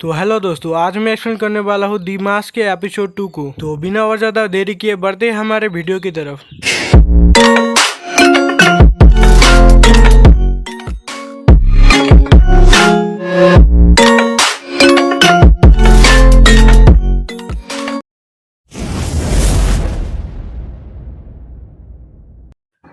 तो हेलो दोस्तों, आज मैं एक्सप्लेन करने वाला हूँ दी मास्क के एपिसोड 2 को। तो बिना और ज्यादा देरी किए बढ़ते हैं हमारे वीडियो की तरफ।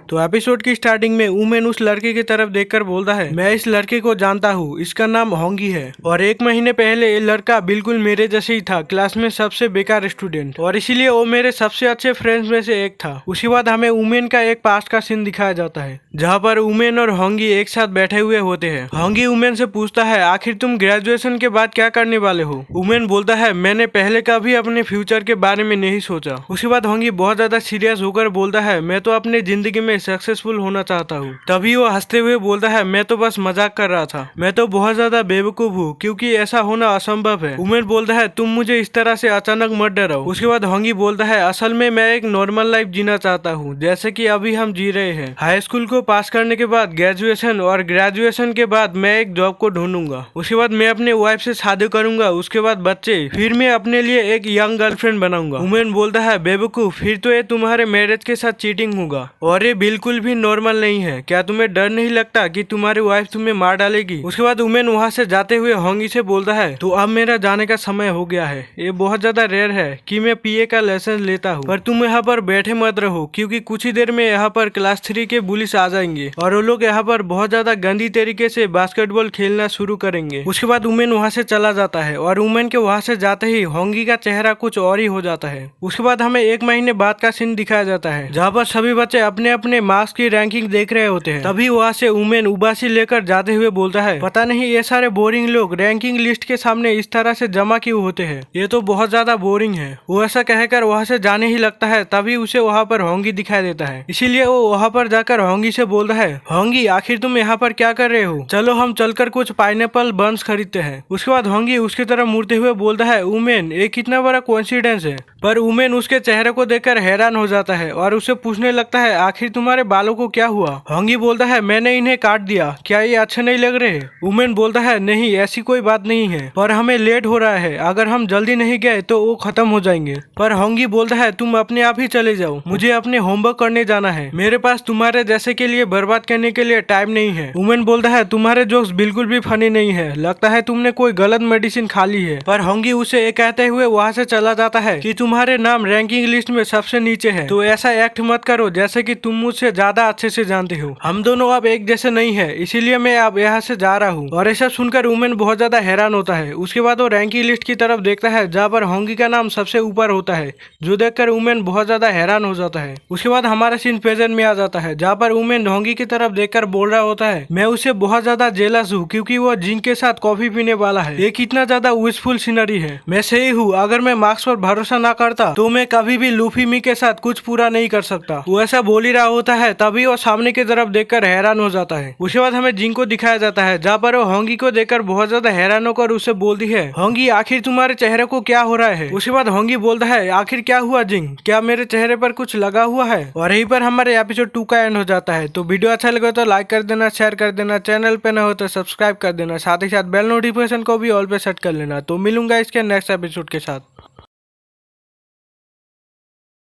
तो एपिसोड की स्टार्टिंग में उमेन उस लड़के की तरफ देखकर बोलता है, मैं इस लड़के को जानता हूँ, इसका नाम होंगी है और 1 महीने पहले ये लड़का बिल्कुल मेरे जैसे ही था, क्लास में सबसे बेकार स्टूडेंट, और इसीलिए वो मेरे सबसे अच्छे फ्रेंड्स में से एक था। उसके बाद हमें उमेन का एक पास्ट का सीन दिखाया जाता है जहाँ पर उमेन और होंगी एक साथ बैठे हुए होते हैं। होंगी उमेन से पूछता है, आखिर तुम ग्रेजुएशन के बाद क्या करने वाले हो? उमेन बोलता है, मैंने पहले कभी अपने फ्यूचर के बारे में नहीं सोचा। उसके बाद होंगी बहुत ज्यादा सीरियस होकर बोलता है, मैं तो अपनी जिंदगी में सक्सेसफुल होना चाहता हूँ। तभी वो हंसते हुए बोलता है, मैं तो बस मजाक कर रहा था, मैं तो बहुत ज्यादा बेवकूफ हूँ क्योंकि ऐसा होना असंभव है। उमेन बोलता है, तुम मुझे इस तरह से अचानक मत डराओ। उसके बाद होंगी बोलता है, असल में मैं एक नॉर्मल लाइफ जीना चाहता हूँ जैसे कि अभी हम जी रहे हैं। हाई स्कूल को पास करने के बाद ग्रेजुएशन और ग्रेजुएशन के बाद मैं एक जॉब को ढूंढूंगा। उसके बाद मैं अपने वाइफ से शादी करूंगा, उसके बाद बच्चे, फिर मैं अपने लिए एक यंग गर्लफ्रेंड बनाऊंगा। उमेन बोलता है, बेवकूफ, फिर तो ये तुम्हारे मैरिज के साथ चीटिंग होगा और ये बिल्कुल भी नॉर्मल नहीं है। क्या तुम्हें डर नहीं लगता कि तुम्हारी वाइफ तुम्हें मार डालेगी? उसके बाद उमेन वहाँ से जाते हुए होंगी से बोलता है, तो अब मेरा जाने का समय हो गया है। ये बहुत ज्यादा रेयर है कि मैं पीए का लाइसेंस लेता हूँ, पर तुम यहाँ पर बैठे मत रहो क्योंकि कुछ ही देर में यहाँ पर क्लास 3 के पुलिस आ जाएंगे और वो लोग यहाँ पर बहुत ज्यादा गंदी तरीके से बास्केटबॉल खेलना शुरू करेंगे। उसके बाद उमेन वहाँ से चला जाता है और उमेन के वहाँ से जाते ही होंगी का चेहरा कुछ और ही हो जाता है। उसके बाद हमें 1 महीने बाद का सीन दिखाया जाता है जहाँ पर सभी बच्चे अपने अपने मार्क्स की रैंकिंग देख रहे होते हैं। तभी वहाँ से उमेन उबासी लेकर जाते हुए बोलता है, पता नहीं ये सारे बोरिंग लोग रैंकिंग लिस्ट के सामने इस तरह से जमा क्यों होते हैं, ये तो बहुत ज्यादा बोरिंग है। वो ऐसा कहकर वहाँ से जाने ही लगता है, तभी उसे वहाँ पर होंगी दिखाई देता है। इसीलिए वो वहाँ पर जाकर होंगी से बोलता है, होंगी आखिर तुम यहाँ पर क्या कर रहे हो? चलो हम चलकर कुछ पाइनएप्पल बंस खरीदते हैं। उसके बाद होंगी उसकी तरफ मुड़ते हुए बोलता है, उमेन ये कितना बड़ा कोइंसिडेंस है। पर उमेन उसके चेहरे को देखकर हैरान हो जाता है और उसे पूछने लगता है, आखिर तुम्हारे बालों को क्या हुआ? होंगी बोलता है, मैंने इन्हें काट दिया, क्या ये अच्छे नहीं लग रहे? उमेन बोलता है, नहीं ऐसी कोई बात नहीं है, पर हमें लेट हो रहा है, अगर हम जल्दी नहीं गए तो वो खत्म हो जाएंगे। पर होंगी बोलता है, तुम अपने आप ही चले जाओ, मुझे अपने होमवर्क करने जाना है, मेरे पास तुम्हारे जैसे के लिए बर्बाद करने के लिए टाइम नहीं है। उमेन बोलता है, तुम्हारे जोक्स बिल्कुल भी फनी नहीं है, लगता है तुमने कोई गलत मेडिसिन खा ली है। पर होंगी उसे ये कहते हुए वहाँ से चला जाता है कि तुम्हारे नाम रैंकिंग लिस्ट में सबसे नीचे है, तो ऐसा एक्ट मत करो जैसे कि तुम मुझसे ज्यादा अच्छे से जानते हो। हम दोनों अब एक जैसे नहीं है, इसीलिए मैं अब यहाँ से जा रहा हूँ। और ऐसा सुनकर उमेन बहुत ज्यादा हैरान होता है। उसके बाद वो रैंकिंग लिस्ट की तरफ देखता है जहाँ पर होंगी का नाम सबसे ऊपर होता है, जो देखकर उमेन बहुत ज्यादा हैरान हो जाता है। उसके बाद हमारा सीन प्रेजेंट में आ जाता है जहाँ पर उमेन होंगी की तरफ देखकर बोल रहा होता है, मैं उसे बहुत ज्यादा जेलस हूँ क्योंकि वो जिन के साथ कॉफी पीने वाला है। ये कितना ज्यादा विशफुल सीनरी है। मैं सही हूँ, अगर मैं मार्क्स पर भरोसा ना करता तो मैं कभी भी लूफी मी के साथ कुछ पूरा नहीं कर सकता। वो ऐसा बोल ही रहा होता है, तभी वो सामने की तरफ देखकर हैरान हो जाता है। उसके बाद हमें जिंग को दिखाया जाता है जहाँ पर वो होंगी को देखकर बहुत ज्यादा हैरान होकर उसे बोलती है, होंगी आखिर तुम्हारे चेहरे को क्या हो रहा है? उसके बाद होंगी बोलता है, आखिर क्या हुआ जिंग, क्या मेरे चेहरे पर कुछ लगा हुआ है? और यहीं पर हमारे एपिसोड 2 का एंड हो जाता है। तो वीडियो अच्छा लगे तो लाइक कर देना, शेयर कर देना, चैनल पे न हो तो सब्सक्राइब कर देना, साथ ही साथ बेल नोटिफिकेशन को भी ऑल पे सेट कर लेना। तो मिलूंगा इसके नेक्स्ट एपिसोड के साथ।